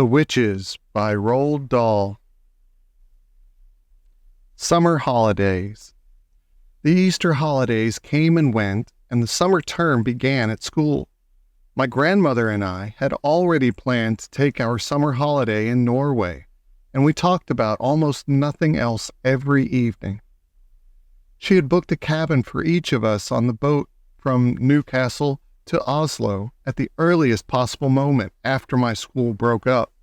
The Witches by Roald Dahl. Summer holidays. The Easter holidays came and went, and the summer term began at school. My grandmother and I had already planned to take our summer holiday in Norway, and we talked about almost nothing else every evening. She had booked a cabin for each of us on the boat from Newcastle to Oslo at the earliest possible moment after my school broke up.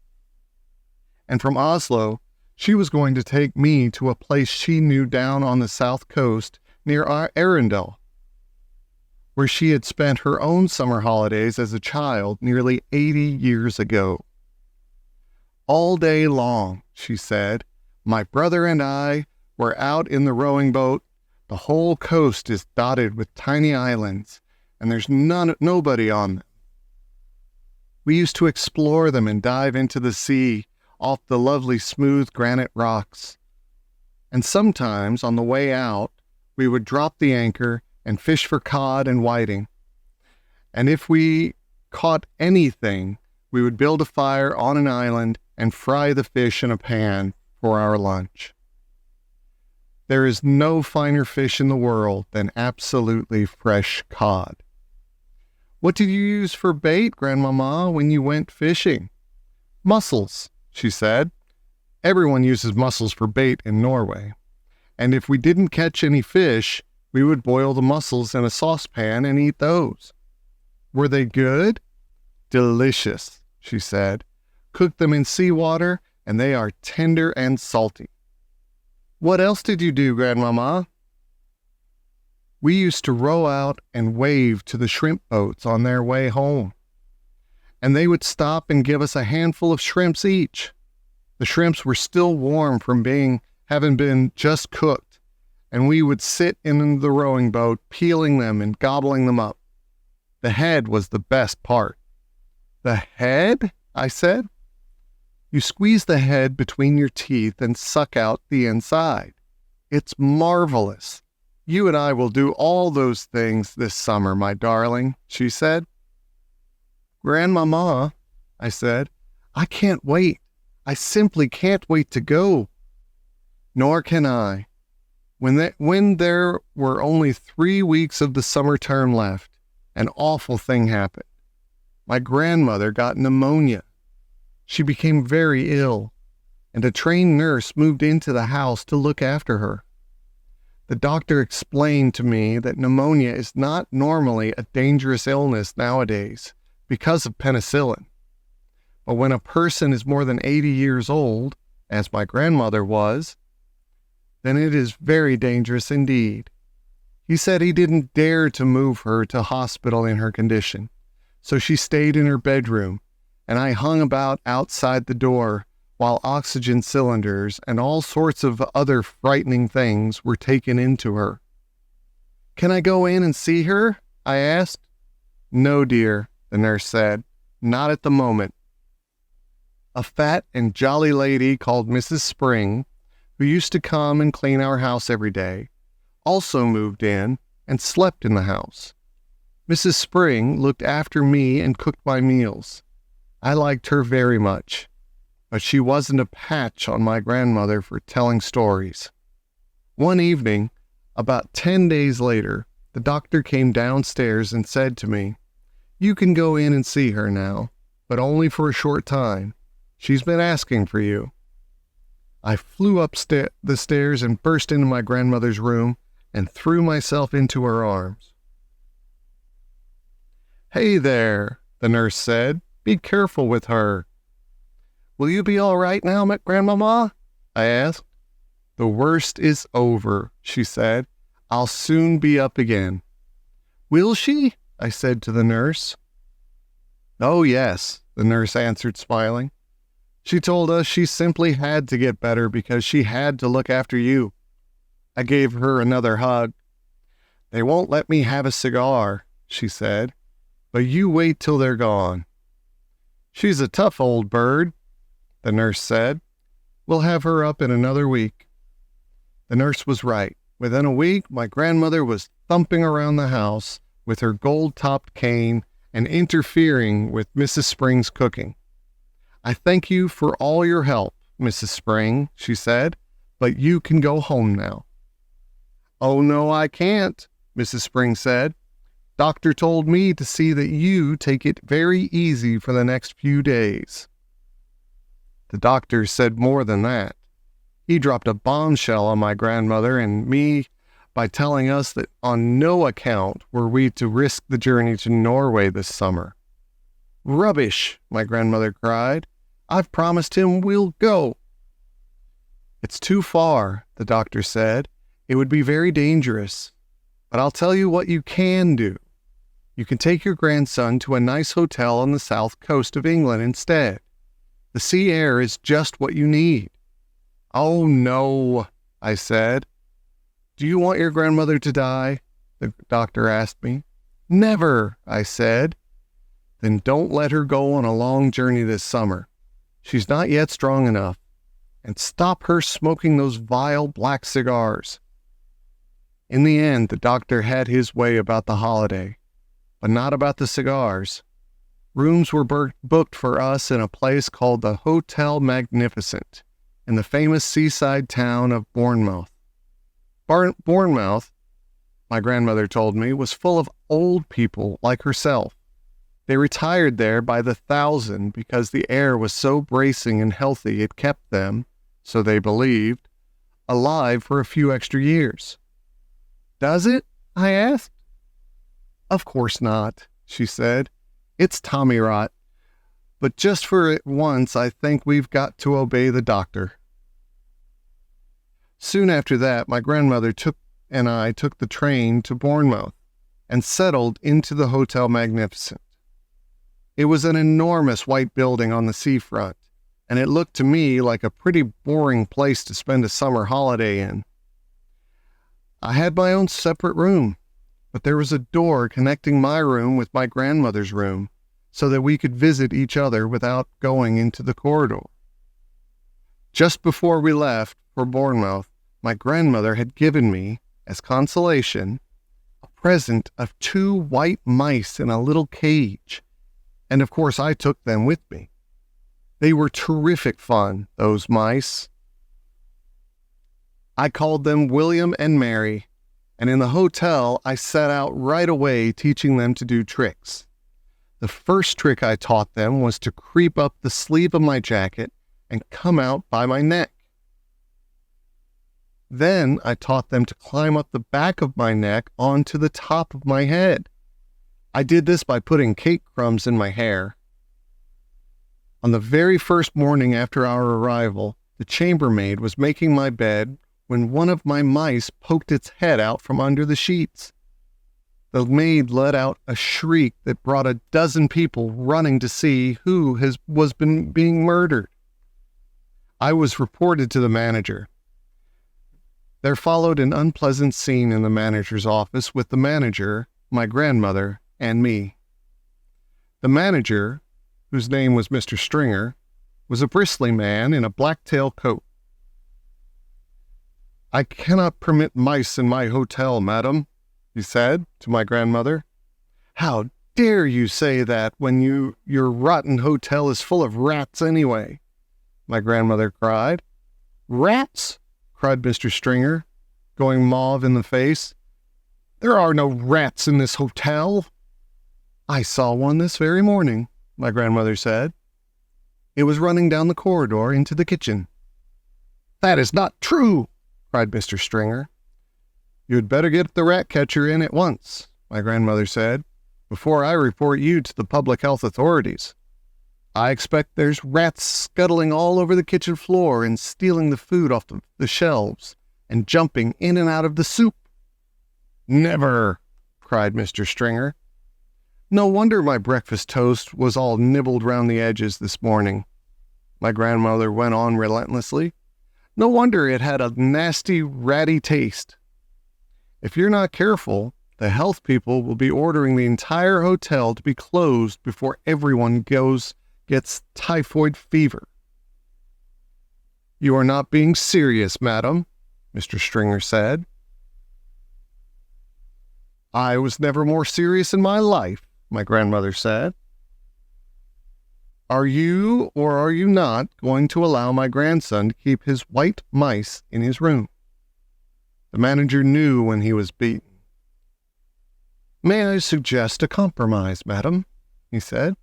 And from Oslo, she was going to take me to a place she knew down on the south coast near Arendal, where she had spent her own summer holidays as a child nearly 80 years ago. All day long, she said, my brother and I were out in the rowing boat. The whole coast is dotted with tiny islands, and there's nobody on them. We used to explore them and dive into the sea off the lovely smooth granite rocks. And sometimes on the way out, we would drop the anchor and fish for cod and whiting. And if we caught anything, we would build a fire on an island and fry the fish in a pan for our lunch. There is no finer fish in the world than absolutely fresh cod. What did you use for bait, Grandmama, when you went fishing? Mussels, she said. Everyone uses mussels for bait in Norway. And if we didn't catch any fish, we would boil the mussels in a saucepan and eat those. Were they good? Delicious, she said. Cook them in seawater, and they are tender and salty. What else did you do, Grandmama? We used to row out and wave to the shrimp boats on their way home. And they would stop and give us a handful of shrimps each. The shrimps were still warm from having been just cooked, and we would sit in the rowing boat, peeling them and gobbling them up. The head was the best part. The head? I said. You squeeze the head between your teeth and suck out the inside. It's marvelous. You and I will do all those things this summer, my darling, she said. Grandmama, I said, I can't wait. I simply can't wait to go. Nor can I. When there were only 3 weeks of the summer term left, an awful thing happened. My grandmother got pneumonia. She became very ill, and a trained nurse moved into the house to look after her. The doctor explained to me that pneumonia is not normally a dangerous illness nowadays because of penicillin. But when a person is more than 80 years old, as my grandmother was, then it is very dangerous indeed. He said he didn't dare to move her to hospital in her condition, so she stayed in her bedroom, and I hung about outside the door while oxygen cylinders and all sorts of other frightening things were taken into her. Can I go in and see her? I asked. No, dear, the nurse said. Not at the moment. A fat and jolly lady called Mrs. Spring, who used to come and clean our house every day, also moved in and slept in the house. Mrs. Spring looked after me and cooked my meals. I liked her very much, but she wasn't a patch on my grandmother for telling stories. One evening, about 10 days later, the doctor came downstairs and said to me, You can go in and see her now, but only for a short time. She's been asking for you. I flew up the stairs and burst into my grandmother's room and threw myself into her arms. Hey there, the nurse said. Be careful with her. Will you be all right now, Grandmama? I asked. The worst is over, she said. I'll soon be up again. Will she? I said to the nurse. Oh, yes, the nurse answered, smiling. She told us she simply had to get better because she had to look after you. I gave her another hug. They won't let me have a cigar, she said, but you wait till they're gone. She's a tough old bird, the nurse said. We'll have her up in another week. The nurse was right. Within a week, my grandmother was thumping around the house with her gold-topped cane and interfering with Mrs. Spring's cooking. I thank you for all your help, Mrs. Spring, she said, but you can go home now. Oh, no, I can't, Mrs. Spring said. Doctor told me to see that you take it very easy for the next few days. The doctor said more than that. He dropped a bombshell on my grandmother and me by telling us that on no account were we to risk the journey to Norway this summer. Rubbish, my grandmother cried. I've promised him we'll go. It's too far, the doctor said. It would be very dangerous. But I'll tell you what you can do. You can take your grandson to a nice hotel on the south coast of England instead. The sea air is just what you need. Oh, no, I said. Do you want your grandmother to die? The doctor asked me. Never, I said. Then don't let her go on a long journey this summer. She's not yet strong enough. And stop her smoking those vile black cigars. In the end, the doctor had his way about the holiday, but not about the cigars. Rooms were booked for us in a place called the Hotel Magnificent in the famous seaside town of Bournemouth. Bournemouth, my grandmother told me, was full of old people like herself. They retired there by the thousand because the air was so bracing and healthy it kept them, so they believed, alive for a few extra years. Does it? I asked. Of course not, she said. It's tommy rot. But just for it once, I think we've got to obey the doctor. Soon after that, my grandmother and I took the train to Bournemouth and settled into the Hotel Magnificent. It was an enormous white building on the seafront, and it looked to me like a pretty boring place to spend a summer holiday in. I had my own separate room, but there was a door connecting my room with my grandmother's room so that we could visit each other without going into the corridor. Just before we left for Bournemouth, my grandmother had given me, as consolation, a present of 2 white mice in a little cage, and of course I took them with me. They were terrific fun, those mice. I called them William and Mary, and in the hotel I set out right away teaching them to do tricks. The first trick I taught them was to creep up the sleeve of my jacket and come out by my neck. Then I taught them to climb up the back of my neck onto the top of my head. I did this by putting cake crumbs in my hair. On the very first morning after our arrival, the chambermaid was making my bed when one of my mice poked its head out from under the sheets. The maid let out a shriek that brought a dozen people running to see who was being murdered. I was reported to the manager. There followed an unpleasant scene in the manager's office with the manager, my grandmother, and me. The manager, whose name was Mr. Stringer, was a bristly man in a black tail coat. I cannot permit mice in my hotel, madam, he said to my grandmother. How dare you say that when your rotten hotel is full of rats anyway? My grandmother cried. Rats? Cried Mr. Stringer, going mauve in the face. There are no rats in this hotel. I saw one this very morning, my grandmother said. It was running down the corridor into the kitchen. That is not true, cried Mr. Stringer. You'd better get the rat catcher in at once, my grandmother said, before I report you to the public health authorities. I expect there's rats scuttling all over the kitchen floor and stealing the food off the shelves and jumping in and out of the soup. Never, cried Mr. Stringer. No wonder my breakfast toast was all nibbled round the edges this morning, my grandmother went on relentlessly. No wonder it had a nasty, ratty taste. If you're not careful, the health people will be ordering the entire hotel to be closed before everyone gets typhoid fever. You are not being serious, madam, Mr. Stringer said. I was never more serious in my life, my grandmother said. Are you or are you not going to allow my grandson to keep his white mice in his room?" The manager knew when he was beaten. "May I suggest a compromise, madam?" he said.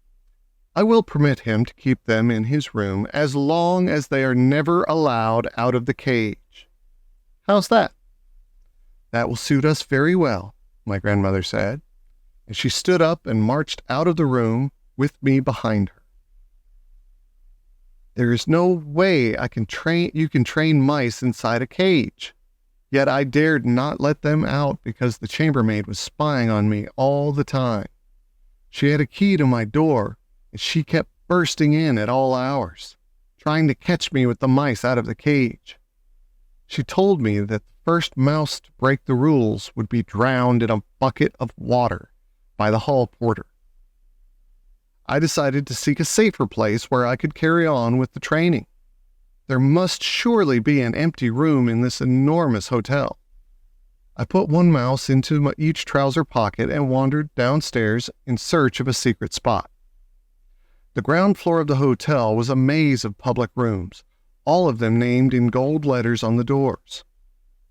"I will permit him to keep them in his room as long as they are never allowed out of the cage. How's that?" "That will suit us very well," my grandmother said, and she stood up and marched out of the room with me behind her. There is no way you can train mice inside a cage. Yet I dared not let them out because the chambermaid was spying on me all the time. She had a key to my door, and she kept bursting in at all hours, trying to catch me with the mice out of the cage. She told me that the first mouse to break the rules would be drowned in a bucket of water by the hall porter. I decided to seek a safer place where I could carry on with the training. There must surely be an empty room in this enormous hotel. I put one mouse into each trouser pocket and wandered downstairs in search of a secret spot. The ground floor of the hotel was a maze of public rooms, all of them named in gold letters on the doors.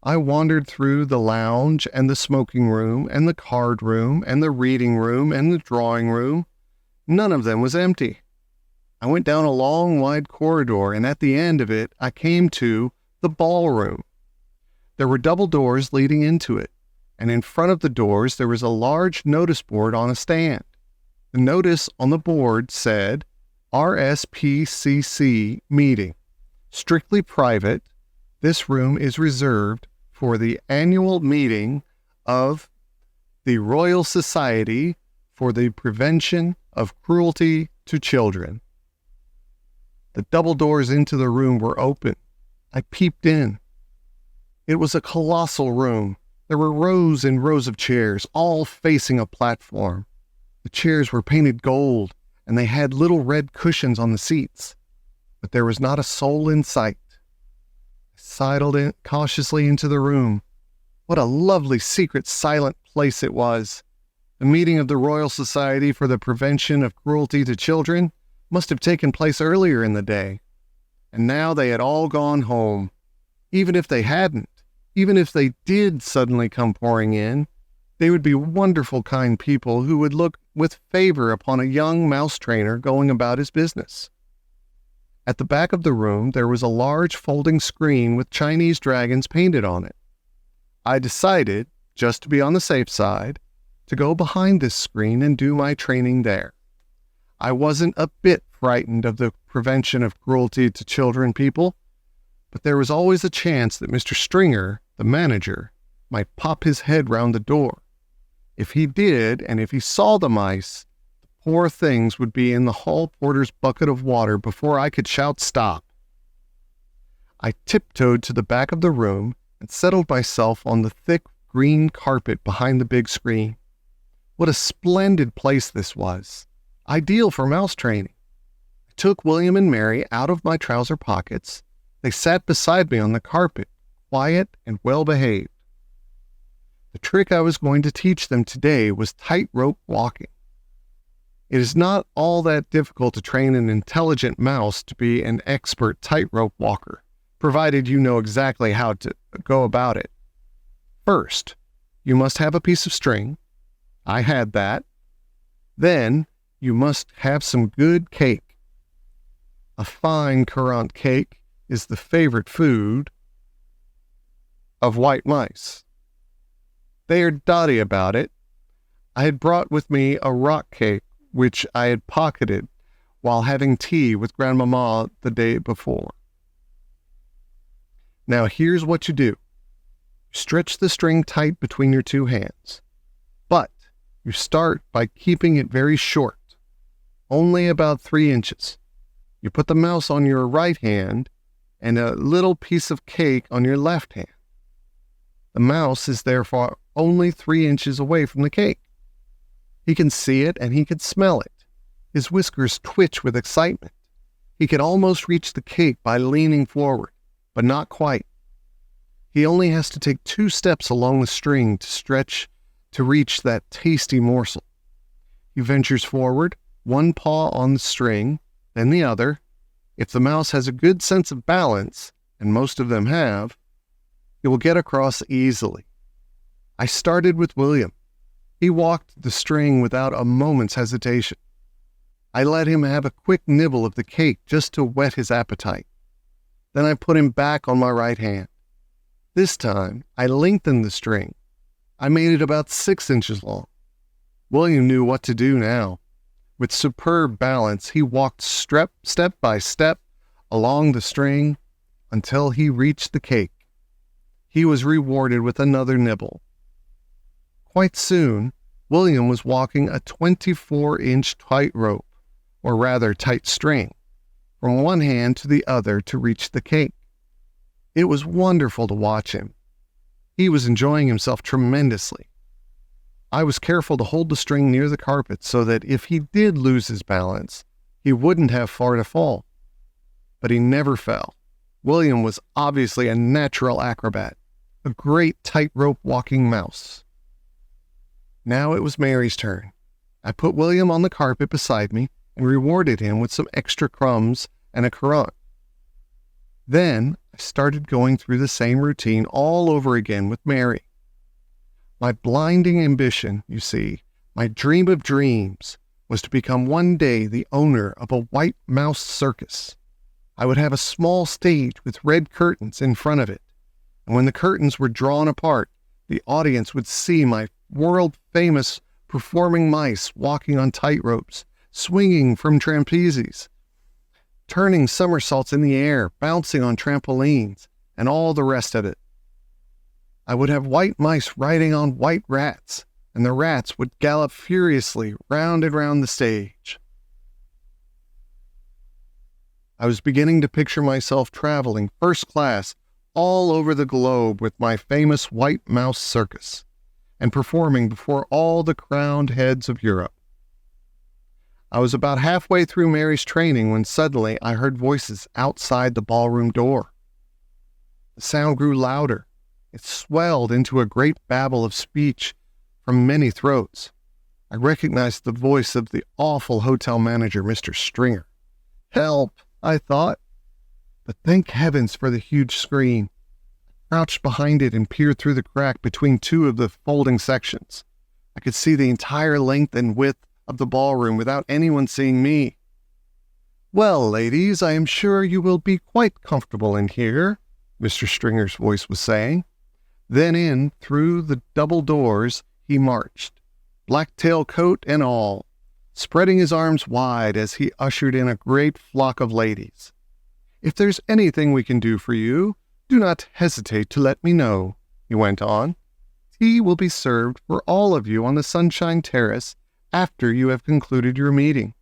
I wandered through the lounge and the smoking room and the card room and the reading room and the drawing room. None of them was empty. I went down a long, wide corridor, and at the end of it, I came to the ballroom. There were double doors leading into it, and in front of the doors there was a large notice board on a stand. The notice on the board said, "RSPCC meeting. Strictly private. This room is reserved for the annual meeting of the Royal Society for the Prevention of Cruelty to Children." The double doors into the room were open. I peeped in. It was a colossal room. There were rows and rows of chairs, all facing a platform. The chairs were painted gold, and they had little red cushions on the seats. But there was not a soul in sight. I sidled cautiously into the room. What a lovely, secret, silent place it was. The meeting of the Royal Society for the Prevention of Cruelty to Children must have taken place earlier in the day. And now they had all gone home. Even if they hadn't, even if they did suddenly come pouring in, they would be wonderful, kind people who would look with favor upon a young mouse trainer going about his business. At the back of the room, there was a large folding screen with Chinese dragons painted on it. I decided, just to be on the safe side, to go behind this screen and do my training there. I wasn't a bit frightened of the prevention of cruelty to children people, but there was always a chance that Mr. Stringer, the manager, might pop his head round the door. If he did, and if he saw the mice, the poor things would be in the hall porter's bucket of water before I could shout stop. I tiptoed to the back of the room and settled myself on the thick green carpet behind the big screen. What a splendid place this was. Ideal for mouse training. I took William and Mary out of my trouser pockets. They sat beside me on the carpet, quiet and well behaved. The trick I was going to teach them today was tightrope walking. It is not all that difficult to train an intelligent mouse to be an expert tightrope walker, provided you know exactly how to go about it. First, you must have a piece of string. I had that. Then, you must have some good cake. A fine currant cake is the favorite food of white mice. They are dotty about it. I had brought with me a rock cake, which I had pocketed while having tea with Grandmama the day before. Now here's what you do. Stretch the string tight between your two hands, but you start by keeping it very short, only about 3 inches. You put the mouse on your right hand and a little piece of cake on your left hand. The mouse is therefore only 3 inches away from the cake. He can see it and he can smell it. His whiskers twitch with excitement. He can almost reach the cake by leaning forward, but not quite. He only has to take 2 steps along the string to reach that tasty morsel. He ventures forward, one paw on the string, then the other. If the mouse has a good sense of balance, and most of them have, it will get across easily. I started with William. He walked the string without a moment's hesitation. I let him have a quick nibble of the cake just to whet his appetite. Then I put him back on my right hand. This time, I lengthened the string. I made it about 6 inches long. William knew what to do now. With superb balance, he walked step by step along the string until he reached the cake. He was rewarded with another nibble. Quite soon, William was walking a 24-inch tightrope, or rather tight string, from one hand to the other to reach the cake. It was wonderful to watch him. He was enjoying himself tremendously. I was careful to hold the string near the carpet so that if he did lose his balance, he wouldn't have far to fall. But he never fell. William was obviously a natural acrobat, a great tightrope walking mouse. Now it was Mary's turn. I put William on the carpet beside me and rewarded him with some extra crumbs and a currant. Then I started going through the same routine all over again with Mary. My blinding ambition, you see, my dream of dreams, was to become one day the owner of a white mouse circus. I would have a small stage with red curtains in front of it, and when the curtains were drawn apart, the audience would see my world-famous performing mice walking on tightropes, swinging from trapezes, turning somersaults in the air, bouncing on trampolines, and all the rest of it. I would have white mice riding on white rats, and the rats would gallop furiously round and round the stage. I was beginning to picture myself traveling first class all over the globe with my famous white mouse circus, and performing before all the crowned heads of Europe. I was about halfway through Mary's training when suddenly I heard voices outside the ballroom door. The sound grew louder. It swelled into a great babble of speech from many throats. I recognized the voice of the awful hotel manager, Mr. Stringer. Help, I thought. But thank heavens for the huge screen. I crouched behind it and peered through the crack between two of the folding sections. I could see the entire length and width of the ballroom without anyone seeing me. Well, ladies, I am sure you will be quite comfortable in here, Mr. Stringer's voice was saying. Then in, through the double doors, he marched, black tailcoat and all, spreading his arms wide as he ushered in a great flock of ladies. If there's anything we can do for you, do not hesitate to let me know, he went on. Tea will be served for all of you on the Sunshine Terrace after you have concluded your meeting.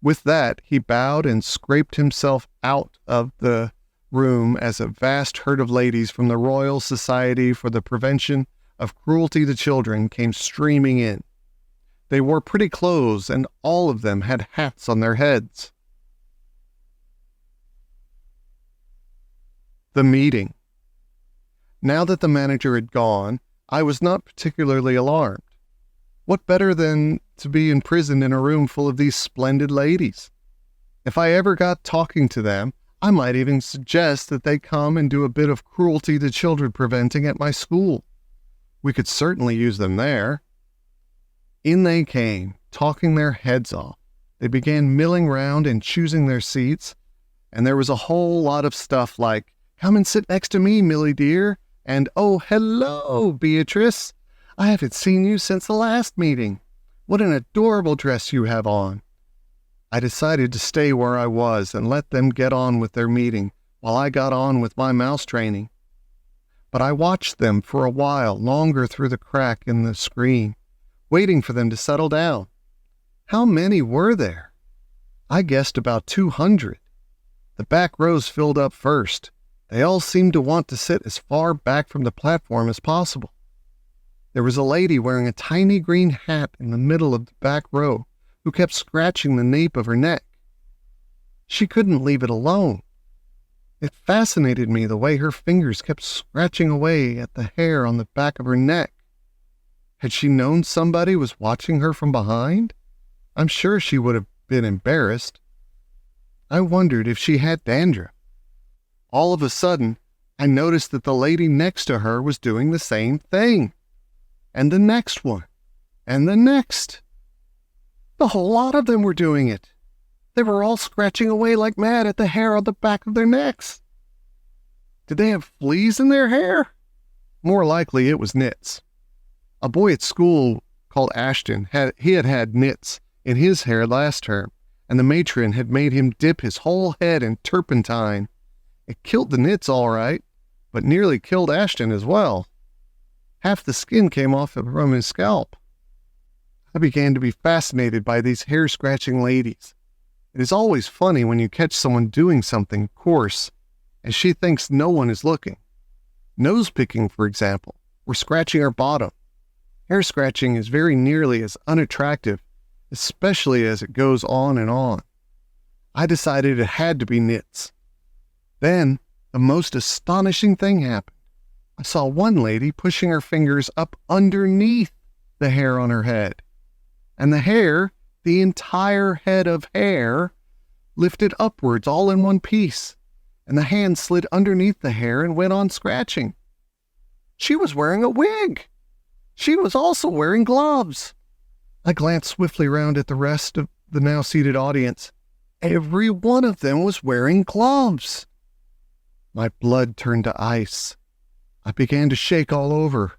With that, he bowed and scraped himself out of the room as a vast herd of ladies from the Royal Society for the Prevention of Cruelty to Children came streaming in. They wore pretty clothes, and all of them had hats on their heads. The meeting. Now that the manager had gone, I was not particularly alarmed. What better than to be imprisoned in a room full of these splendid ladies? If I ever got talking to them, I might even suggest that they come and do a bit of cruelty to children preventing at my school. We could certainly use them there. In they came, talking their heads off. They began milling round and choosing their seats, and there was a whole lot of stuff like, "Come and sit next to me, Millie dear," and "Oh, hello, Beatrice. I haven't seen you since the last meeting. What an adorable dress you have on." I decided to stay where I was and let them get on with their meeting while I got on with my mouse training. But I watched them for a while longer through the crack in the screen, waiting for them to settle down. How many were there? I guessed about 200. The back rows filled up first. They all seemed to want to sit as far back from the platform as possible. There was a lady wearing a tiny green hat in the middle of the back row who kept scratching the nape of her neck. She couldn't leave it alone. It fascinated me the way her fingers kept scratching away at the hair on the back of her neck. Had she known somebody was watching her from behind? I'm sure she would have been embarrassed. I wondered if she had dandruff. All of a sudden, I noticed that the lady next to her was doing the same thing. And the next one. And the next. The whole lot of them were doing it. They were all scratching away like mad at the hair on the back of their necks. Did they have fleas in their hair? More likely it was nits. A boy at school called Ashton had nits in his hair last term, and the matron had made him dip his whole head in turpentine. It killed the nits all right, but nearly killed Ashton as well. Half the skin came off from his scalp. I began to be fascinated by these hair-scratching ladies. It is always funny when you catch someone doing something coarse, and she thinks no one is looking. Nose-picking, for example, or scratching her bottom. Hair-scratching is very nearly as unattractive, especially as it goes on and on. I decided it had to be nits. Then, the most astonishing thing happened. I saw one lady pushing her fingers up underneath the hair on her head. And the hair, the entire head of hair, lifted upwards all in one piece, and the hand slid underneath the hair and went on scratching. She was wearing a wig. She was also wearing gloves. I glanced swiftly round at the rest of the now seated audience. Every one of them was wearing gloves. My blood turned to ice. I began to shake all over.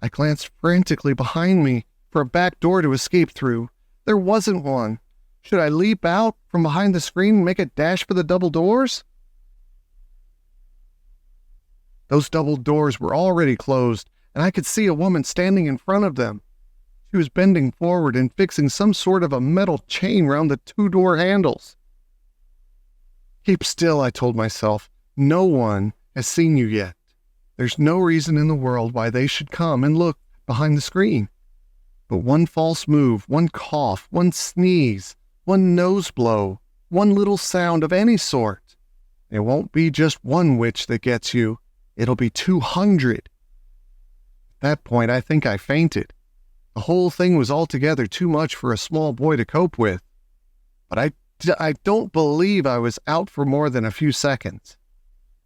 I glanced frantically behind me for a back door to escape through. There wasn't one. Should I leap out from behind the screen and make a dash for the double doors? Those double doors were already closed, and I could see a woman standing in front of them. She was bending forward and fixing some sort of a metal chain round the two-door handles. Keep still, I told myself. No one has seen you yet. There's no reason in the world why they should come and look behind the screen. But one false move, one cough, one sneeze, one nose blow, one little sound of any sort. It won't be just one witch that gets you. It'll be 200. At that point, I think I fainted. The whole thing was altogether too much for a small boy to cope with. But I don't believe I was out for more than a few seconds.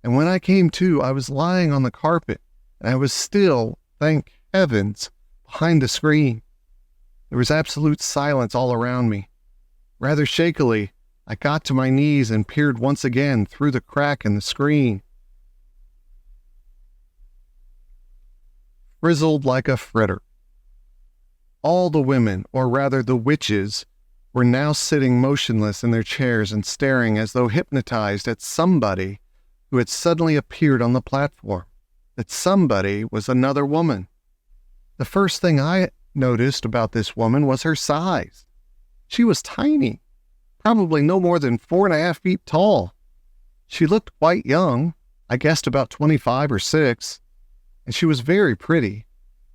And when I came to, I was lying on the carpet, and I was still, thank heavens, behind the screen. There was absolute silence all around me. Rather shakily, I got to my knees and peered once again through the crack in the screen. Frizzled like a fritter. All the women, or rather the witches, were now sitting motionless in their chairs and staring as though hypnotized at somebody who had suddenly appeared on the platform. That somebody was another woman. The first thing I noticed about this woman was her size. She was tiny, probably no more than 4.5 feet tall. She looked quite young, I guessed about 25 or 6, and she was very pretty.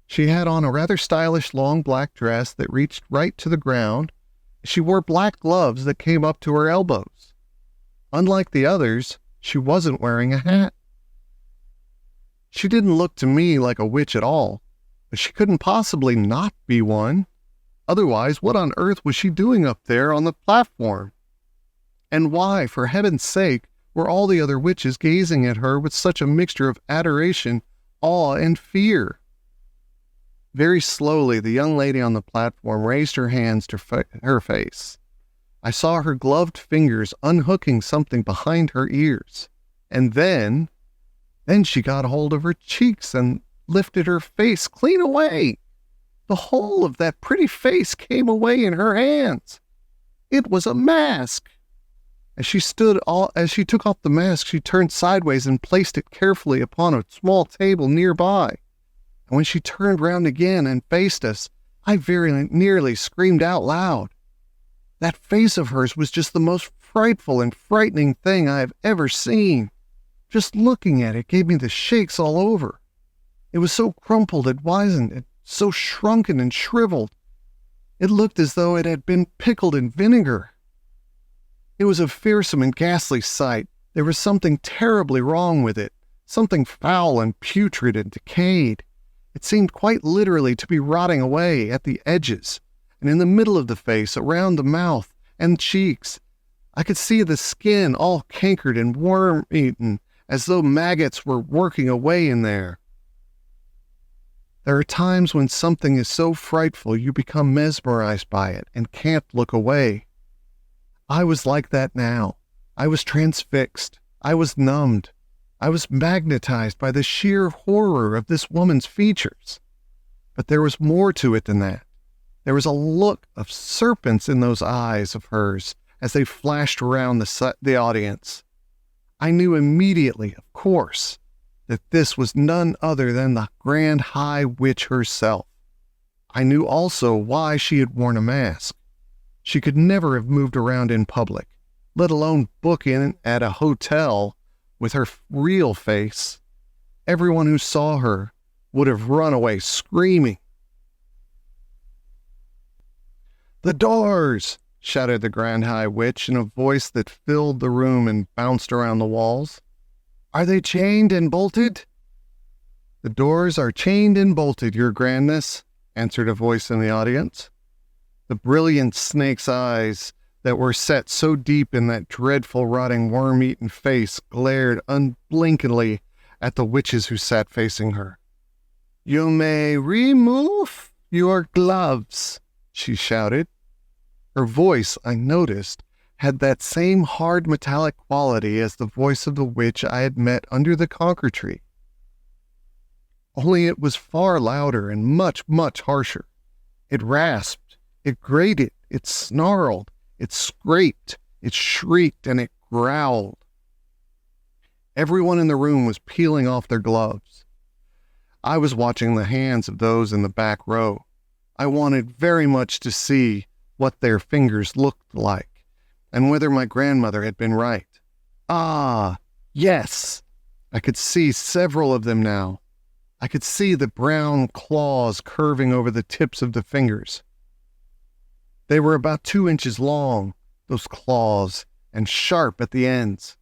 She had on a rather stylish long black dress that reached right to the ground. She wore black gloves that came up to her elbows. Unlike the others, she wasn't wearing a hat. She didn't look to me like a witch at all, but she couldn't possibly not be one. Otherwise, what on earth was she doing up there on the platform? And why, for heaven's sake, were all the other witches gazing at her with such a mixture of adoration, awe, and fear? Very slowly, the young lady on the platform raised her hands to her face. I saw her gloved fingers unhooking something behind her ears. And then she got hold of her cheeks and lifted her face clean away. The whole of that pretty face came away in her hands. It was a mask. As she took off the mask, she turned sideways and placed it carefully upon a small table nearby. And when she turned round again and faced us, I very nearly screamed out loud. That face of hers was just the most frightful and frightening thing I have ever seen. Just looking at it gave me the shakes all over. It was so crumpled and wizened, so shrunken and shriveled. It looked as though it had been pickled in vinegar. It was a fearsome and ghastly sight. There was something terribly wrong with it, something foul and putrid and decayed. It seemed quite literally to be rotting away at the edges, and in the middle of the face, around the mouth and cheeks. I could see the skin all cankered and worm-eaten, as though maggots were working away in there. There are times when something is so frightful you become mesmerized by it and can't look away. I was like that now. I was transfixed. I was numbed. I was magnetized by the sheer horror of this woman's features. But there was more to it than that. There was a look of serpents in those eyes of hers as they flashed around the audience. I knew immediately, of course, that this was none other than the Grand High Witch herself. I knew also why she had worn a mask. She could never have moved around in public, let alone book in at a hotel with her real face. Everyone who saw her would have run away screaming. "The doors!" shouted the Grand High Witch in a voice that filled the room and bounced around the walls. "Are they chained and bolted?" "The doors are chained and bolted, your grandness," answered a voice in the audience. The brilliant snake's eyes that were set so deep in that dreadful rotting worm-eaten face glared unblinkingly at the witches who sat facing her. "You may remove your gloves," she shouted. Her voice, I noticed, had that same hard metallic quality as the voice of the witch I had met under the conker tree. Only it was far louder and much, much harsher. It rasped, it grated, it snarled, it scraped, it shrieked, and it growled. Everyone in the room was peeling off their gloves. I was watching the hands of those in the back row. I wanted very much to see what their fingers looked like, and whether my grandmother had been right. Ah, yes! I could see several of them now. I could see the brown claws curving over the tips of the fingers. They were about 2 inches long, those claws, and sharp at the ends.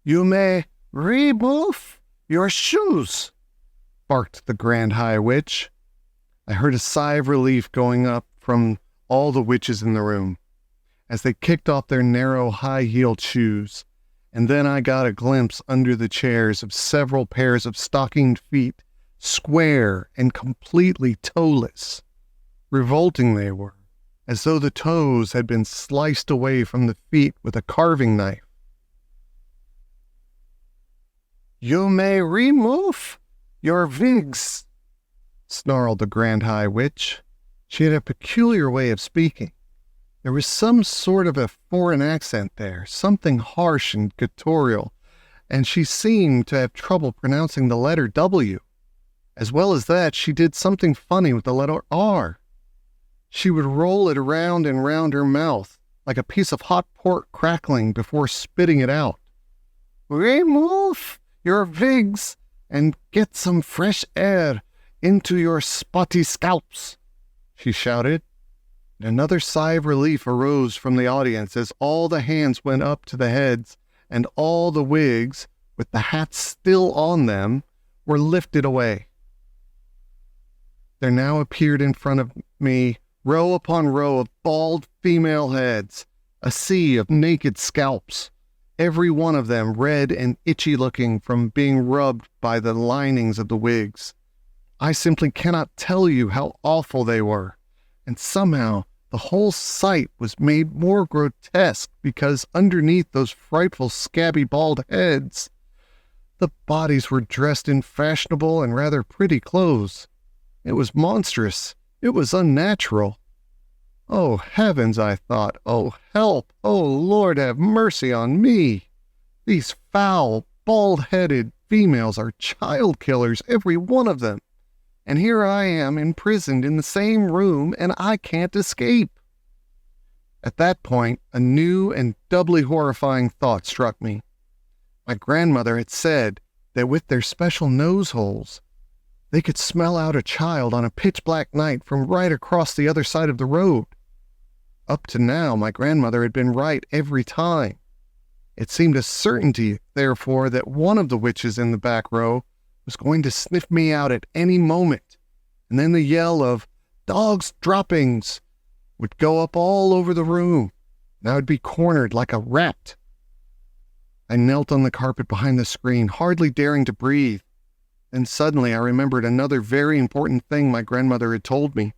"You may remove your shoes," barked the Grand High Witch. I heard a sigh of relief going up from all the witches in the room as they kicked off their narrow, high-heeled shoes, and then I got a glimpse under the chairs of several pairs of stockinged feet, square and completely toeless. Revolting they were, as though the toes had been sliced away from the feet with a carving knife. "You may remove your wigs," snarled the Grand High Witch. She had a peculiar way of speaking. There was some sort of a foreign accent there, something harsh and guttural, and she seemed to have trouble pronouncing the letter W. As well as that, she did something funny with the letter R. She would roll it around and round her mouth, like a piece of hot pork crackling before spitting it out. "Remove your wigs and get some fresh air into your spotty scalps," she shouted. Another sigh of relief arose from the audience as all the hands went up to the heads, and all the wigs, with the hats still on them, were lifted away. There now appeared in front of me, row upon row of bald female heads, a sea of naked scalps, every one of them red and itchy looking from being rubbed by the linings of the wigs. I simply cannot tell you how awful they were, and somehow the whole sight was made more grotesque because underneath those frightful scabby bald heads, the bodies were dressed in fashionable and rather pretty clothes. It was monstrous. It was unnatural. Oh, heavens, I thought. Oh, help. Oh, Lord, have mercy on me. These foul, bald-headed females are child killers, every one of them. And here I am imprisoned in the same room, and I can't escape. At that point, a new and doubly horrifying thought struck me. My grandmother had said that with their special nose holes, they could smell out a child on a pitch-black night from right across the other side of the road. Up to now, my grandmother had been right every time. It seemed a certainty, therefore, that one of the witches in the back row was going to sniff me out at any moment, and then the yell of "Dog's droppings" would go up all over the room, and I would be cornered like a rat. I knelt on the carpet behind the screen, hardly daring to breathe. Then suddenly I remembered another very important thing my grandmother had told me.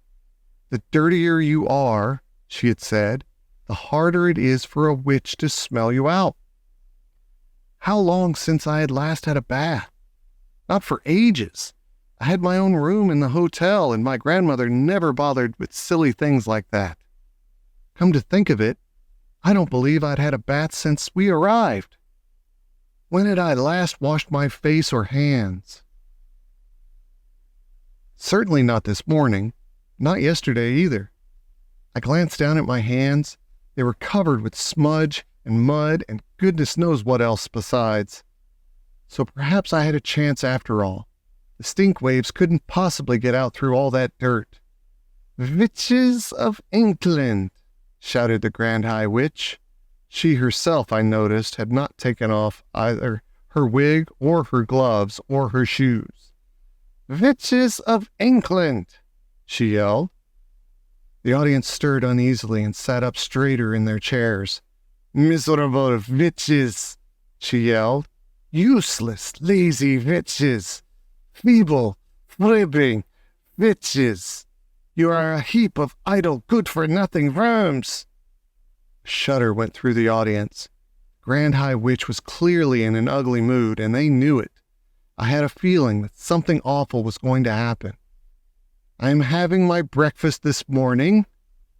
The dirtier you are, she had said, the harder it is for a witch to smell you out. How long since I had last had a bath? Not for ages. I had my own room in the hotel, and my grandmother never bothered with silly things like that. Come to think of it, I don't believe I'd had a bath since we arrived. When had I last washed my face or hands? Certainly not this morning, not yesterday either. I glanced down at my hands. They were covered with smudge and mud and goodness knows what else besides. So perhaps I had a chance after all. The stink waves couldn't possibly get out through all that dirt. "Witches of England," shouted the Grand High Witch. She herself, I noticed, had not taken off either her wig or her gloves or her shoes. "Witches of England," she yelled. The audience stirred uneasily and sat up straighter in their chairs. "Miserable witches," she yelled. "Useless, lazy witches. Feeble, fibbing witches. You are a heap of idle, good-for-nothing worms." A shudder went through the audience. Grand High Witch was clearly in an ugly mood, and they knew it. I had a feeling that something awful was going to happen. "I am having my breakfast this morning,"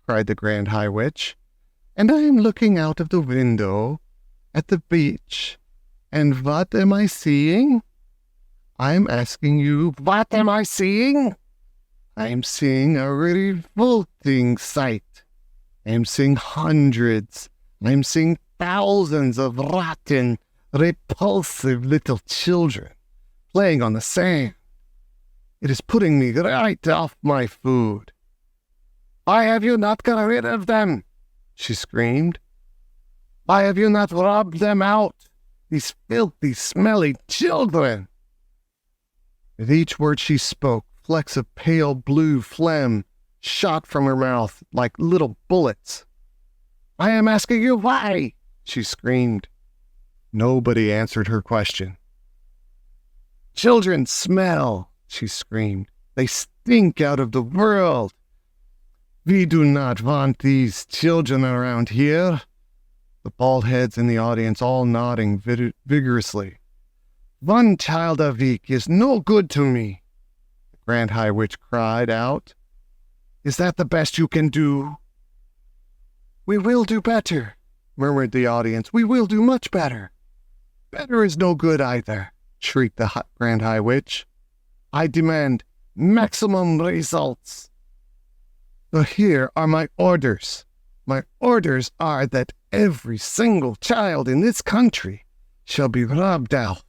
cried the Grand High Witch, "and I am looking out of the window at the beach. And what am I seeing? I am asking you, what am I seeing? I am seeing a revolting sight. I am seeing hundreds, I am seeing thousands of rotten, repulsive little children playing on the sand. It is putting me right off my food." "Why have you not got rid of them?" she screamed. "Why have you not rubbed them out? These filthy, smelly children!" With each word she spoke, flecks of pale blue phlegm shot from her mouth like little bullets. "I am asking you why," she screamed. Nobody answered her question. "Children smell," she screamed. "They stink out of the world. We do not want these children around here." The bald heads in the audience all nodding vigorously. "One child a week is no good to me," the Grand High Witch cried out. "Is that the best you can do?" "We will do better," murmured the audience. "We will do much better." "Better is no good either," shrieked the Grand High Witch. "I demand maximum results. So here are my orders. My orders are that every single child in this country shall be rubbed out,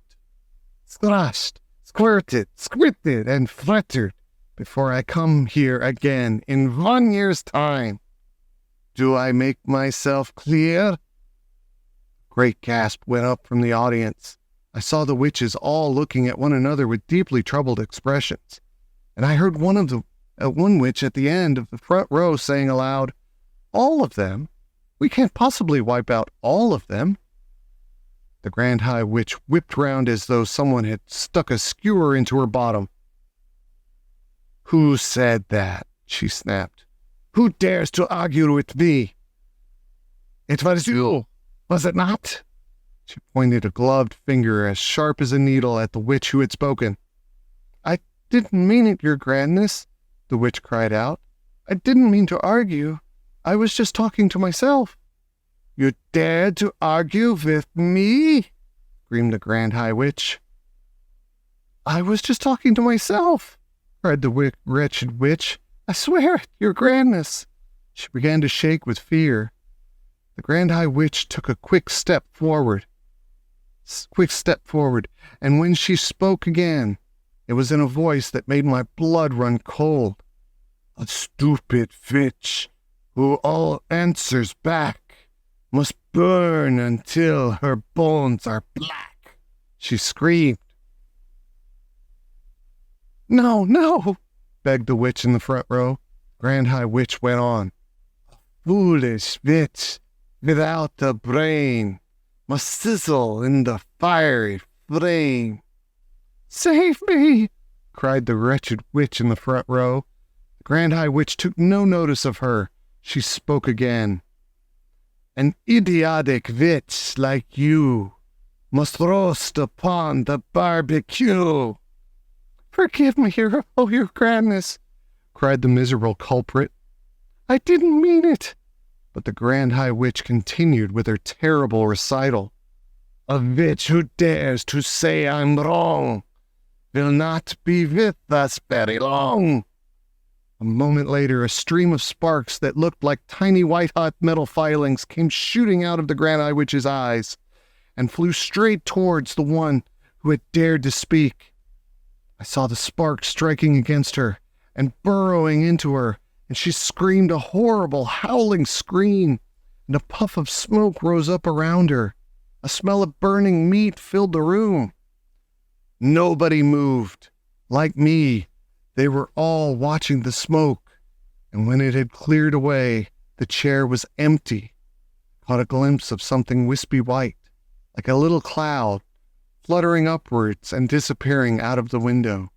scratched, squirted, squirted, and fretted before I come here again in 1 year's time. Do I make myself clear?" A great gasp went up from the audience. I saw the witches all looking at one another with deeply troubled expressions, and I heard one witch at the end of the front row saying aloud, "All of them? We can't possibly wipe out all of them." The Grand High Witch whipped round as though someone had stuck a skewer into her bottom. "Who said that?" she snapped. "Who dares to argue with me?" "It was you, was it not?" She pointed a gloved finger as sharp as a needle at the witch who had spoken. "I didn't mean it, your grandness," the witch cried out. "I didn't mean to argue. I was just talking to myself." "You dared to argue with me?" screamed the Grand High Witch. "I was just talking to myself," cried the wretched witch. "I swear it, your grandness." She began to shake with fear. The Grand High Witch took a quick step forward, and when she spoke again, it was in a voice that made my blood run cold. "A stupid witch who all answers back must burn until her bones are black," she screamed. "No, no," begged the witch in the front row. Grand High Witch went on. "A foolish witch without a brain, must sizzle in the fiery flame. "Save me!" cried the wretched witch in the front row. The Grand High Witch took no notice of her. She spoke again. "An idiotic witch like you must roast upon the barbecue." "Forgive me, your grandness," cried the miserable culprit. "I didn't mean it." But the Grand High Witch continued with her terrible recital. "A witch who dares to say I'm wrong will not be with us very long." A moment later, a stream of sparks that looked like tiny white-hot metal filings came shooting out of the Grand High Witch's eyes and flew straight towards the one who had dared to speak. I saw the sparks striking against her and burrowing into her, and she screamed a horrible, howling scream, and a puff of smoke rose up around her. A smell of burning meat filled the room. Nobody moved. Like me, they were all watching the smoke, and when it had cleared away, the chair was empty. I caught a glimpse of something wispy white, like a little cloud, fluttering upwards and disappearing out of the window.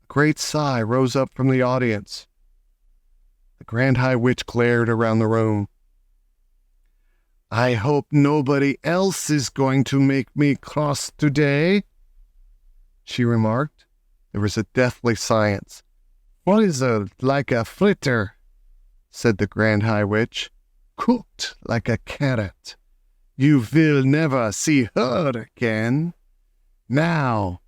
A great sigh rose up from the audience. The Grand High Witch glared around the room. "I hope nobody else is going to make me cross today," she remarked. There was a deathly silence. "Frizzled like a fritter," said the Grand High Witch. "Cooked like a carrot. You will never see her again. Now,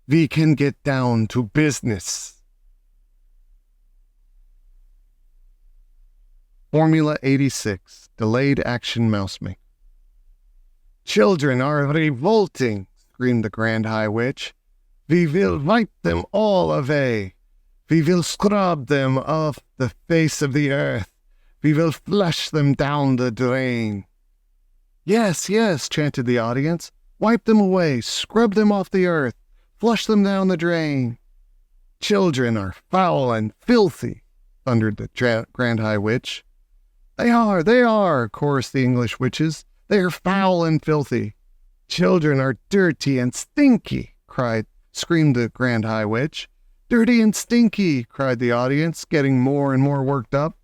we can get down to business." Formula 86, Delayed Action Mousemaker. "Children are revolting," screamed the Grand High Witch. "We will wipe them all away. We will scrub them off the face of the earth. We will flush them down the drain." "Yes, yes," chanted the audience. "Wipe them away, scrub them off the earth, flush them down the drain." "Children are foul and filthy," thundered the Grand High Witch. They are," chorused the English witches. "They are foul and filthy." "Children are dirty and stinky," screamed the Grand High Witch. "Dirty and stinky," cried the audience, getting more and more worked up.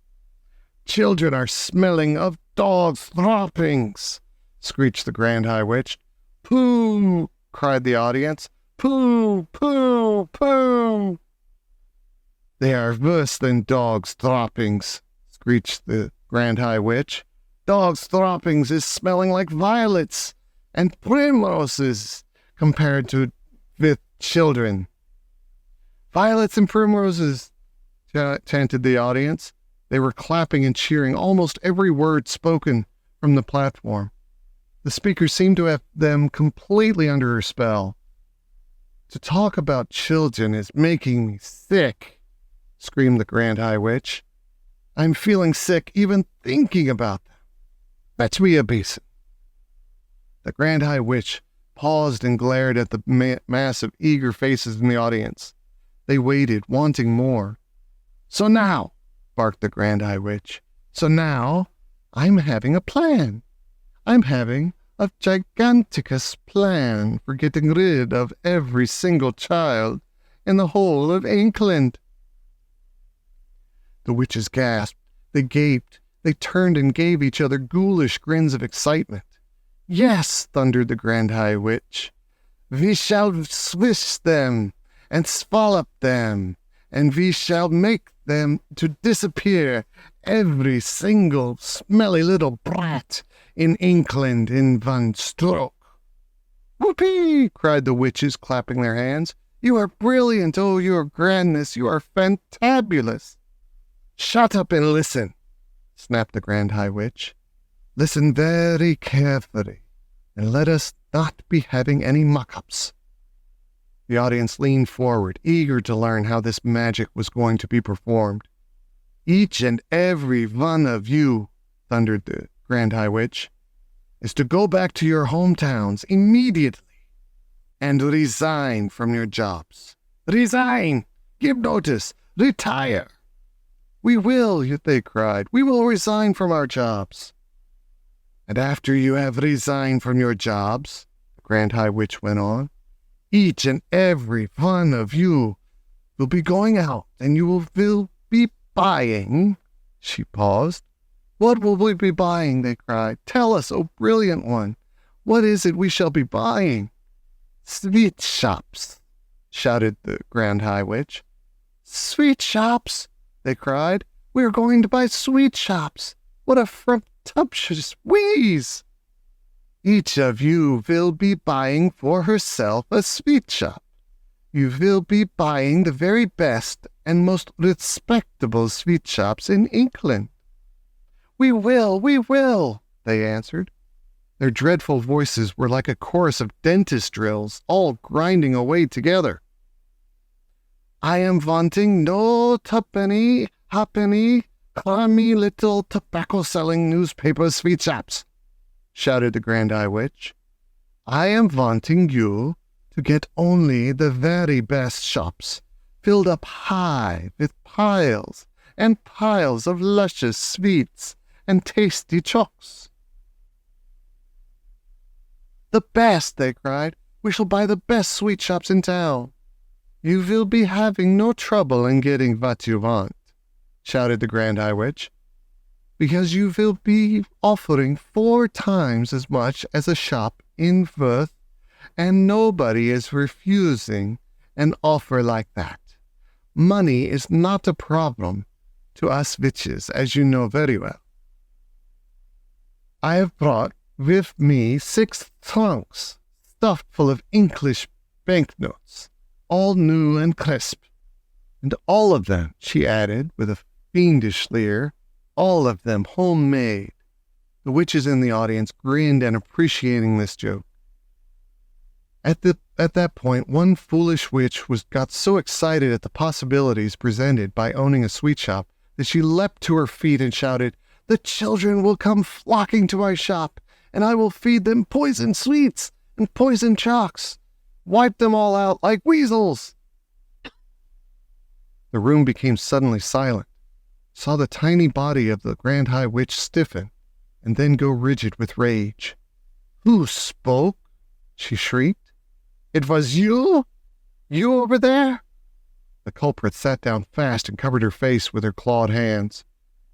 "Children are smelling of dogs' droppings," screeched the Grand High Witch. "Pooh!" cried the audience. "Pooh, pooh, pooh!" "They are worse than dogs' droppings," screeched the Grand High Witch. "Dogs' droppings is smelling like violets and primroses compared to with children." "Violets and primroses," chanted the audience. They were clapping and cheering almost every word spoken from the platform. The speaker seemed to have them completely under her spell. "To talk about children is making me sick," screamed the Grand High Witch. "I'm feeling sick even thinking about them. Fetch me a basin." The Grand High Witch paused and glared at the mass of eager faces in the audience. They waited, wanting more. "So now," barked the Grand High Witch, "so now I'm having a plan. I'm having a giganticus plan for getting rid of every single child in the whole of England." The witches gasped, they gaped, they turned and gave each other ghoulish grins of excitement. "Yes," thundered the Grand High Witch, "we shall swish them and swallow them, and we shall make them to disappear, every single smelly little brat in England in one stroke." "Whoopee!" cried the witches, clapping their hands. "You are brilliant, oh, your grandness, you are fantabulous." "Shut up and listen," snapped the Grand High Witch. "Listen very carefully, and let us not be having any muck-ups." The audience leaned forward, eager to learn how this magic was going to be performed. "Each and every one of you," thundered the Grand High Witch, "is to go back to your hometowns immediately and resign from your jobs. Resign! Give notice! Retire!" "We will," they cried. "We will resign from our jobs." And after you have resigned from your jobs, the Grand High Witch went on, each and every one of you will be going out, and you will be buying. She paused. What will we be buying? They cried. Tell us, O brilliant one. What is it we shall be buying? Sweet shops, shouted the Grand High Witch. Sweet shops, they cried. We are going to buy sweet shops. What a frumptuous wheeze! Each of you will be buying for herself a sweet shop. You will be buying the very best and most respectable sweet shops in England. We will, they answered. Their dreadful voices were like a chorus of dentist drills, all grinding away together. I am wanting no tuppenny, halfpenny, crummy little tobacco-selling newspaper sweet shops, shouted the Grand High Witch. I am wanting you to get only the very best shops, filled up high with piles and piles of luscious sweets and tasty chocks. The best, they cried. We shall buy the best sweet shops in town. You will be having no trouble in getting what you want, shouted the Grand High Witch, because you will be offering 4 times as much as a shop in worth, and nobody is refusing an offer like that. Money is not a problem to us witches, as you know very well. I have brought with me 6 trunks stuffed full of English banknotes, all new and crisp. And all of them, she added with a fiendish leer, all of them homemade. The witches in the audience grinned and appreciating this joke. At that point, one foolish witch got so excited at the possibilities presented by owning a sweet shop that she leapt to her feet and shouted, The children will come flocking to my shop, and I will feed them poisoned sweets and poisoned chocks. Wipe them all out like weasels. The room became suddenly silent. Saw the tiny body of the Grand High Witch stiffen and then go rigid with rage. Who spoke? She shrieked. It was you? You over there? The culprit sat down fast and covered her face with her clawed hands.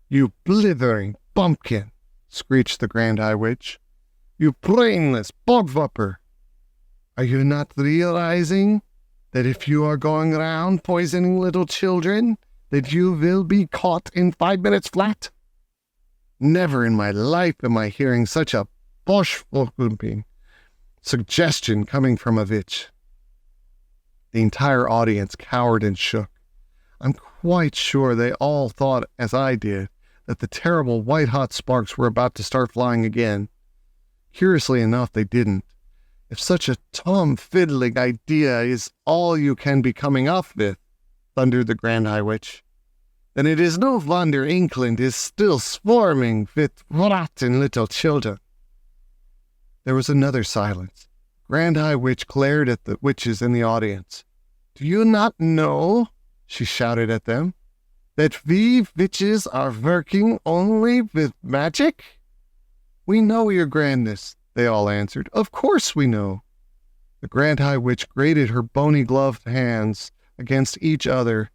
You blithering bumpkin, screeched the Grand High Witch. You brainless bogwhopper. Are you not realizing that if you are going around poisoning little children, that you will be caught in 5 minutes flat? Never in my life am I hearing such a bosh-fumping suggestion coming from a witch. The entire audience cowered and shook. I'm quite sure they all thought, as I did, that the terrible white-hot sparks were about to start flying again. Curiously enough, they didn't. If such a tom-fiddling idea is all you can be coming up with, thundered the Grand High Witch, then it is no wonder England is still swarming with rotten little children. There was another silence. Grand High Witch glared at the witches in the audience. Do you not know, she shouted at them, that we witches are working only with magic? We know, your grandness, they all answered. Of course we know. The Grand High Witch grated her bony gloved hands against each other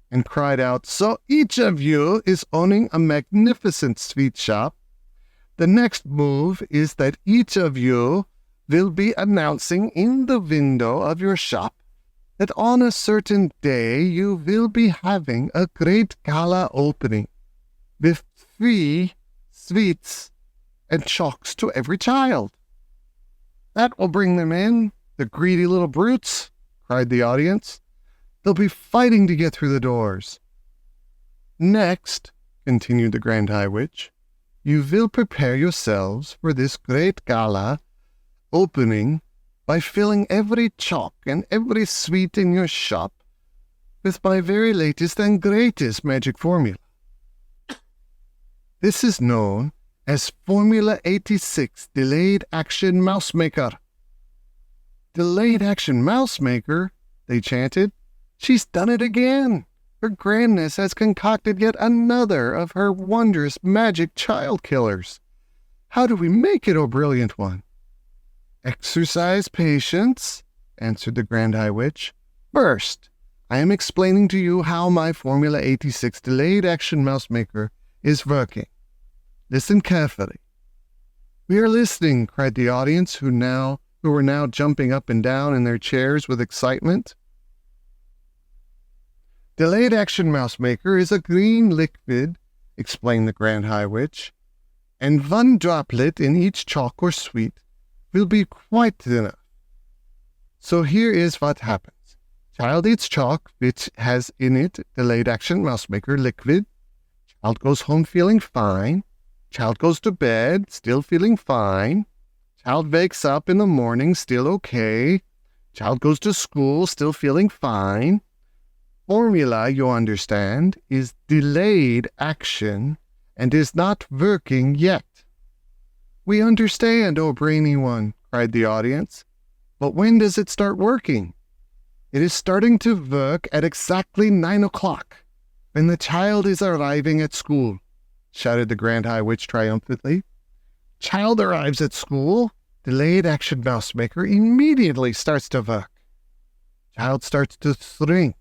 and cried out, So each of you is owning a magnificent sweet shop. The next move is that each of you will be announcing in the window of your shop that on a certain day you will be having a great gala opening with 3 sweets and chocks to every child. That will bring them in, the greedy little brutes, cried the audience. They'll be fighting to get through the doors. Next, continued the Grand High Witch, you will prepare yourselves for this great gala opening by filling every chalk and every sweet in your shop with my very latest and greatest magic formula. This is known as Formula 86 Delayed Action Mouse Maker. Delayed Action Mouse Maker, they chanted. She's done it again. Her grandness has concocted yet another of her wondrous magic child killers. How do we make it, O brilliant one? Exercise patience, answered the Grand High Witch. First, I am explaining to you how my Formula 86 delayed action mouse maker is working. Listen carefully. We are listening, cried the audience, who were now jumping up and down in their chairs with excitement. Delayed action mouse maker is a green liquid, explained the Grand High Witch, and one droplet in each chalk or sweet will be quite enough. So here is what happens. Child eats chalk, which has in it delayed action mouse maker liquid. Child goes home feeling fine. Child goes to bed, still feeling fine. Child wakes up in the morning, still okay. Child goes to school, still feeling fine. Formula, you understand, is delayed action and is not working yet. We understand, O brainy one, cried the audience. But when does it start working? It is starting to work at exactly 9 o'clock, when the child is arriving at school, shouted the Grand High Witch triumphantly. Child arrives at school, delayed action mouse maker immediately starts to work. Child starts to shrink.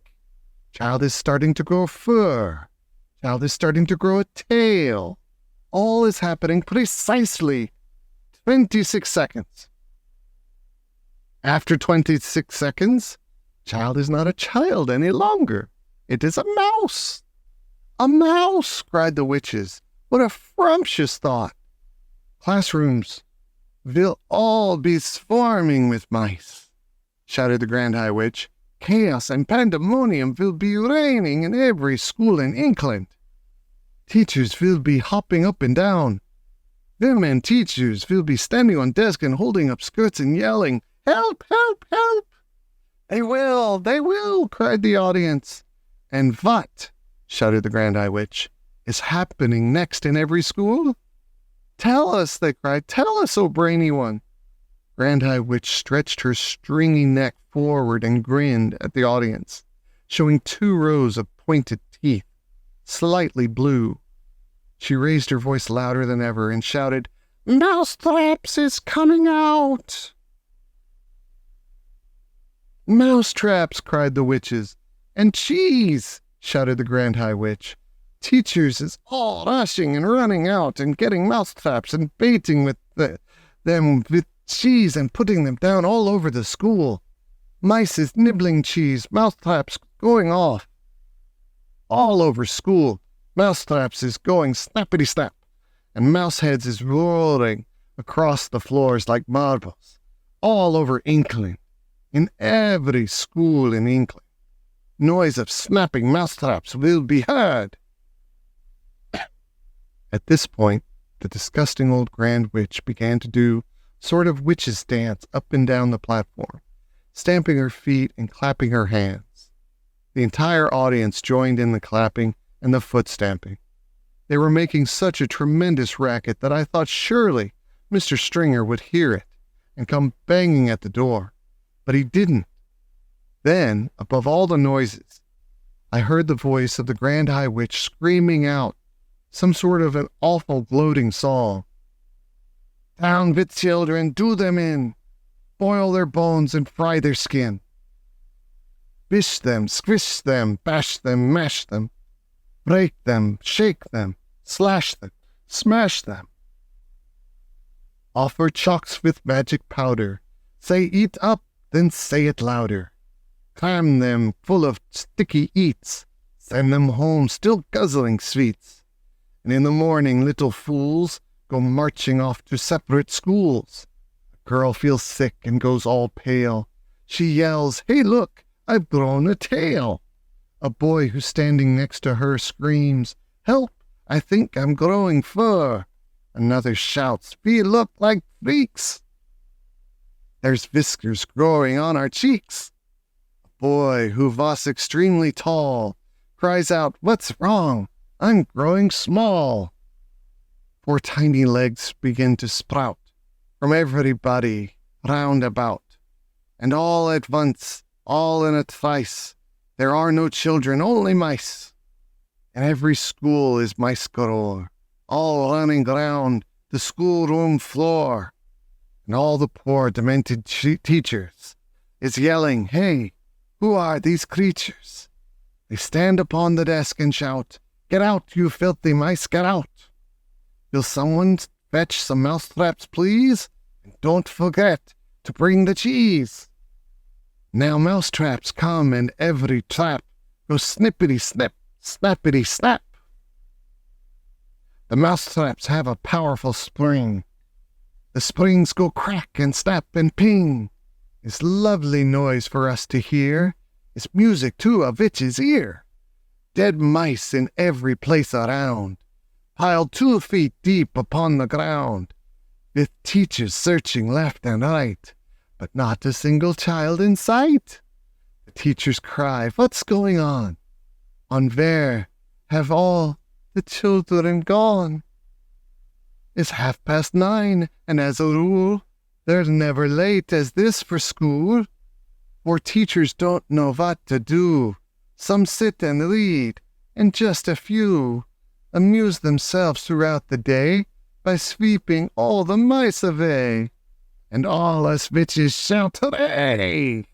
Child is starting to grow fur. Child is starting to grow a tail. All is happening precisely 26 seconds. After 26 seconds, child is not a child any longer. It is a mouse. A mouse, cried the witches. What a frumptuous thought. Classrooms will all be swarming with mice, shouted the Grand High Witch. Chaos and pandemonium will be reigning in every school in England. Teachers will be hopping up and down. Them and teachers will be standing on desks and holding up skirts and yelling, Help, help, help! They will, cried the audience. And what, shouted the Grand High Witch, is happening next in every school? Tell us, they cried. Tell us, O brainy one. Grand High Witch stretched her stringy neck forward and grinned at the audience, showing 2 rows of pointed teeth, slightly blue. She raised her voice louder than ever and shouted, Mousetraps is coming out! Mousetraps, cried the witches. And cheese, shouted the Grand High Witch. Teachers is all rushing and running out and getting mousetraps and baiting with them with cheese and putting them down all over the school. Mice is nibbling cheese, mousetraps going off. All over school, mousetraps is going snappity-snap, and mouseheads is roaring across the floors like marbles, all over England, in every school in England. Noise of snapping mousetraps will be heard. At this point, the disgusting old Grand Witch began to do sort of witch's dance up and down the platform, stamping her feet and clapping her hands. The entire audience joined in the clapping and the foot stamping. They were making such a tremendous racket that I thought surely Mr. Stringer would hear it and come banging at the door, but he didn't. Then, above all the noises, I heard the voice of the Grand High Witch screaming out some sort of an awful gloating song. Down with children, do them in, boil their bones and fry their skin. Bish them, squish them, bash them, mash them, break them, shake them, slash them, smash them. Offer chalks with magic powder, say eat up, then say it louder. Cram them full of sticky eats, send them home still guzzling sweets. And in the morning, little fools go marching off to separate schools. A girl feels sick and goes all pale. She yells, Hey, look, I've grown a tail. A boy who's standing next to her screams, Help, I think I'm growing fur. Another shouts, We look like freaks. There's whiskers growing on our cheeks. A boy who was extremely tall cries out, What's wrong? I'm growing small. 4 tiny legs begin to sprout from everybody round about. And all at once, all in a trice, there are no children, only mice. And every school is mice galore, all running round the schoolroom floor, and all the poor demented teachers is yelling, "Hey, who are these creatures?" They stand upon the desk and shout, "Get out, you filthy mice, get out! Will someone fetch some mousetraps, please? And don't forget to bring the cheese." Now mousetraps come, and every trap goes snippity-snip, snappity-snap. The mousetraps have a powerful spring. The springs go crack and snap and ping. It's lovely noise for us to hear. It's music to a witch's ear. Dead mice in every place around, piled 2 feet deep upon the ground, with teachers searching left and right, but not a single child in sight. The teachers cry, "What's going on? Where have all the children gone?" It's 9:30, and as a rule, they're never late as this for school. For teachers don't know what to do. Some sit and read, and just a few amuse themselves throughout the day by sweeping all the mice away. And all us witches shout, "Hooray!"